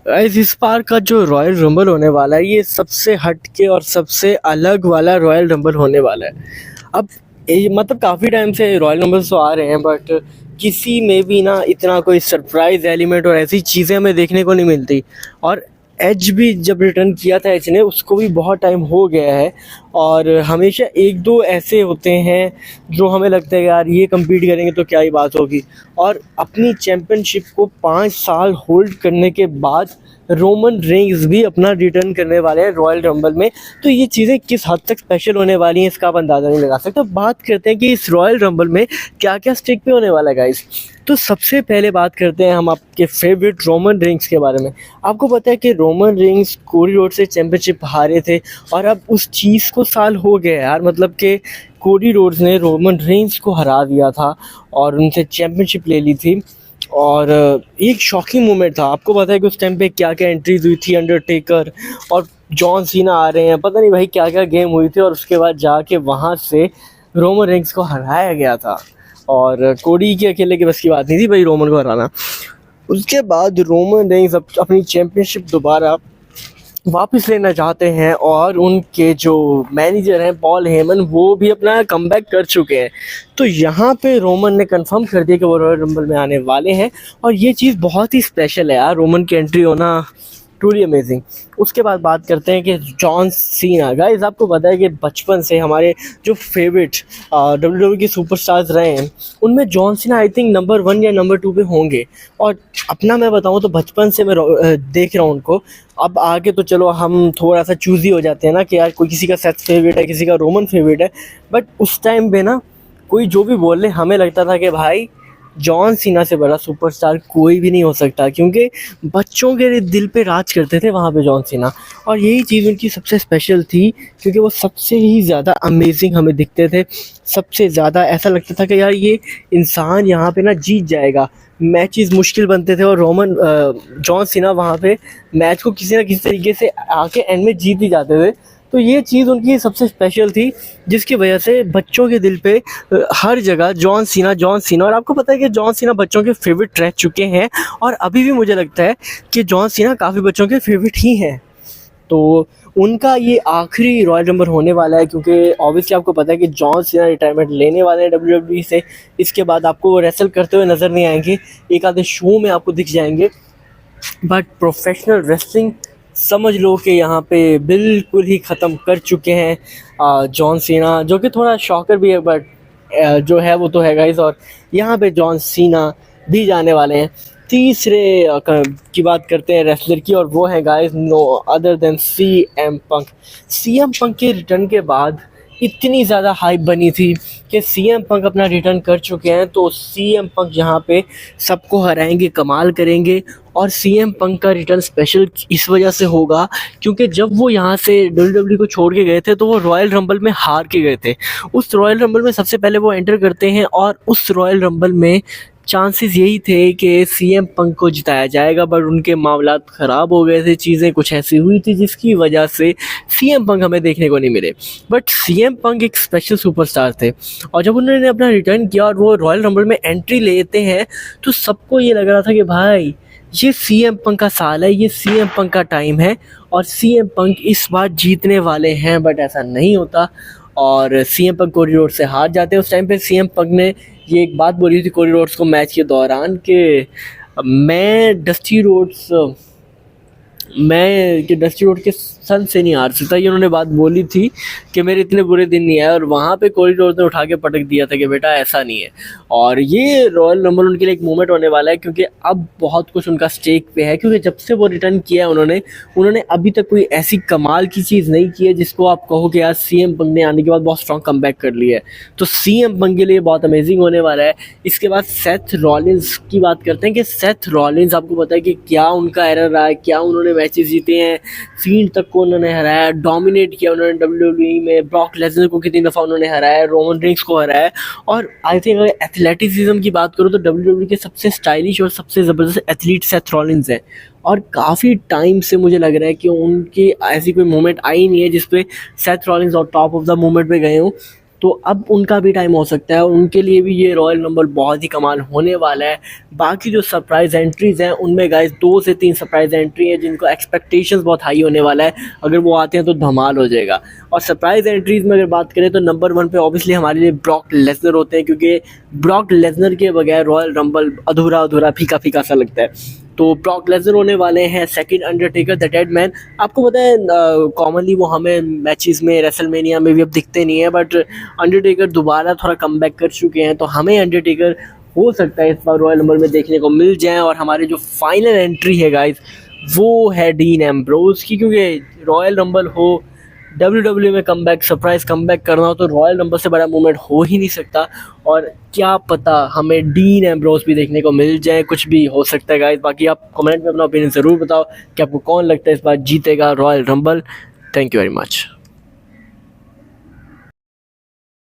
Guys इस बार का जो रॉयल रंबल होने वाला है ये सबसे हटके और सबसे अलग वाला रॉयल रंबल होने वाला है। अब मतलब काफ़ी टाइम से रॉयल रंबल्स तो आ रहे हैं बट किसी में भी ना इतना कोई सरप्राइज एलिमेंट और ऐसी चीज़ें हमें देखने को नहीं मिलती। और एज भी जब रिटर्न किया था एज ने, उसको भी बहुत टाइम हो गया है और हमेशा एक दो ऐसे होते हैं जो हमें लगता है यार ये कम्पीट करेंगे तो क्या ही बात होगी। और अपनी चैम्पियनशिप को 5 साल होल्ड करने के बाद रोमन रेंग्स भी अपना रिटर्न करने वाले हैं रॉयल रंबल में। तो ये चीज़ें किस हद तक स्पेशल होने वाली हैं इसका आप अंदाज़ा नहीं लगा सकते। बात करते हैं कि इस रॉयल रंबल में क्या क्या स्टेक पे होने वाला है गाइस। तो सबसे पहले बात करते हैं हम आपके फेवरेट रोमन रेंग्स के बारे में। आपको पता है कि रोमन रेंग्स कोडी रोड से चैंपियनशिप हारे थे और अब उस चीज़ को साल हो गया यार, मतलब कि कोडी रोड्स ने रोमन रेंग्स को हरा दिया था और उनसे चैंपियनशिप ले ली थी। और एक शॉकिंग मोमेंट था। आपको पता है कि उस टाइम पे क्या क्या एंट्रीज हुई थी, अंडरटेकर और जॉन सीना आ रहे हैं, पता नहीं भाई क्या क्या गेम हुई थी। और उसके बाद जाके वहाँ से रोमन रेंग्स को हराया गया था और कोडी के अकेले की बस की बात नहीं थी भाई रोमन को हराना। उसके बाद रोमन रेंग्स अपनी चैंपियनशिप दोबारा वापस लेना चाहते हैं और उनके जो मैनेजर हैं पॉल हेमन वो भी अपना कमबैक कर चुके हैं। तो यहाँ पे रोमन ने कंफर्म कर दिया कि वो रॉयल रंबल में आने वाले हैं और ये चीज़ बहुत ही स्पेशल है यार, रोमन की एंट्री होना ट्रूली अमेजिंग। उसके बाद बात करते हैं कि जॉन सीना। गाइस आपको पता है कि बचपन से हमारे जो फेवरेट डब्ल्यू के सुपरस्टार्स रहे हैं उनमें John Cena I think number 1 या नंबर 2 पे होंगे। और अपना मैं बताऊं तो बचपन से मैं देख रहा हूं उनको। अब आगे तो चलो हम थोड़ा सा चूज़ी हो जाते हैं ना कि यार कोई किसी का सेथ फेवरेट है, किसी का रोमन फेवरेट है। बट उस टाइम पे ना कोई जो भी बोल ले हमें लगता था कि भाई जॉन सीना से बड़ा सुपरस्टार कोई भी नहीं हो सकता, क्योंकि बच्चों के दिल पे राज करते थे वहाँ पे जॉन सीना। और यही चीज़ उनकी सबसे स्पेशल थी क्योंकि वो सबसे ही ज़्यादा अमेजिंग हमें दिखते थे। सबसे ज़्यादा ऐसा लगता था कि यार ये इंसान यहाँ पे ना जीत जाएगा। मैचेस मुश्किल बनते थे और जॉन सीना वहाँ पे मैच को किसी ना किसी तरीके से आके एंड में जीत ही जाते थे। तो ये चीज़ उनकी सबसे स्पेशल थी जिसकी वजह से बच्चों के दिल पे हर जगह जॉन सीना जॉन सीना। और आपको पता है कि जॉन सीना बच्चों के फेवरेट रह चुके हैं और अभी भी मुझे लगता है कि जॉन सीना काफ़ी बच्चों के फेवरेट ही हैं। तो उनका ये आखिरी रॉयल रंबल होने वाला है क्योंकि ऑब्वियसली आपको पता है कि जॉन सीना रिटायरमेंट लेने वाले हैं डब्ल्यूडब्ल्यूई से। इसके बाद आपको वो रेसल करते हुए नज़र नहीं आएंगे, एक आधे शो में आपको दिख जाएंगे। बट प्रोफेशनल रेसलिंग समझ लो कि यहाँ पे बिल्कुल ही ख़त्म कर चुके हैं जॉन सीना, जो कि थोड़ा शॉकर भी है बट जो है वो तो है गाइस। और यहाँ पे जॉन सीना भी जाने वाले हैं। तीसरे की बात करते हैं रेसलर की और वो है guys no other than CM Punk. CM Punk के रिटर्न के बाद इतनी ज़्यादा हाइप बनी थी कि CM पंक अपना रिटर्न कर चुके हैं। तो CM पंक यहाँ पे सबको हराएंगे, कमाल करेंगे। और CM पंक का रिटर्न स्पेशल इस वजह से होगा क्योंकि जब वो यहाँ से WWE को छोड़ के गए थे तो वो रॉयल रंबल में हार के गए थे। उस रॉयल रंबल में सबसे पहले वो एंटर करते हैं और उस रॉयल रंबल में चांसेस यही थे कि CM पंक को जिताया जाएगा, बट उनके मामलात ख़राब हो गए थे, चीज़ें कुछ ऐसी हुई थी जिसकी वजह से CM पंक हमें देखने को नहीं मिले। बट CM पंक एक स्पेशल सुपरस्टार थे और जब उन्होंने अपना रिटर्न किया और वो रॉयल रंबल में एंट्री लेते हैं तो सबको ये लग रहा था कि भाई ये CM पंक का साल है, ये CM पंक का टाइम है और CM पंक इस बार जीतने वाले हैं। बट ऐसा नहीं होता और CM पंक कोडी रोड से हार जाते हैं। उस टाइम पे CM पंक ने ये एक बात बोली थी कोडी रोड्स को मैच के दौरान कि मैं डस्टी रोड के सन से नहीं हार सकता। ये उन्होंने बात बोली थी कि मेरे इतने बुरे दिन नहीं आए और वहाँ पे कोडी रोड्स ने उठा के पटक दिया था कि बेटा ऐसा नहीं है। और ये रॉयल रंबल उनके लिए एक मोमेंट होने वाला है क्योंकि अब बहुत कुछ उनका स्टेक पे है, क्योंकि जब से वो रिटर्न किया है उन्होंने अभी तक कोई ऐसी कमाल की चीज़ नहीं की है जिसको आप कहो कि यार CM पंक ने आने के बाद बहुत स्ट्रॉन्ग कमबैक कर लिया है। तो CM पंक के लिए बहुत अमेजिंग होने वाला है। इसके बाद सेथ रॉलिंस की बात करते हैं कि सेथ रॉलिंस आपको पता है कि क्या उनका एरर रहा है, क्या उन्होंने मैचेस जीते हैं, फील्ड तक को उन्होंने हराया, डोमिनेट किया उन्होंने WWE में, ब्रॉक लेसनर को कितनी दफ़ा उन्होंने हराया, रोमन रेंग्स को हराया। और आई थिंक अगर एथलेटिसिज्म की बात करूँ तो WWE के सबसे स्टाइलिश और सबसे ज़बरदस्त एथलीट सेथ रॉलिंस है। और काफ़ी टाइम से मुझे लग रहा है कि उनकी ऐसी कोई मोमेंट आई नहीं है जिस पे सेथ रॉलिंस और टॉप ऑफ द मोमेंट पे गए हों। तो अब उनका भी टाइम हो सकता है, उनके लिए भी ये रॉयल रंबल बहुत ही कमाल होने वाला है। बाकी जो सरप्राइज़ एंट्रीज़ हैं उनमें गाइस 2 से 3 सरप्राइज़ एंट्री है जिनको एक्सपेक्टेशंस बहुत हाई होने वाला है, अगर वो आते हैं तो धमाल हो जाएगा। और सरप्राइज़ एंट्रीज़ में अगर बात करें तो नंबर 1 पे ऑब्वियसली हमारे लिए ब्रॉक लेसनर होते हैं, क्योंकि ब्रॉक लेसनर के बगैर रॉयल रंबल अधूरा फीका फीका सा लगता है। तो ब्रॉक लेसनर होने वाले हैं। Second Undertaker the dead man, आपको पता है कॉमनली वो हमें मैचेस में रेसलमेनिया में भी अब दिखते नहीं है, बट अंडरटेकर दोबारा थोड़ा कमबैक कर चुके हैं, तो हमें अंडरटेकर हो सकता है इस बार रॉयल रंबल में देखने को मिल जाए। और हमारी जो फाइनल एंट्री है गाइस वो है डीन एम्ब्रोज की, क्योंकि रॉयल रंबल हो, WWE में कमबैक, सरप्राइज कमबैक करना हो तो रॉयल रंबल से बड़ा मूवमेंट हो ही नहीं सकता। और क्या पता हमें डीन एम्ब्रोज भी देखने को मिल जाए, कुछ भी हो सकता है गाइस। बाकी आप कमेंट में अपना ओपिनियन ज़रूर बताओ कि आपको कौन लगता है इस बार जीतेगा royal rumble. Thank you very much.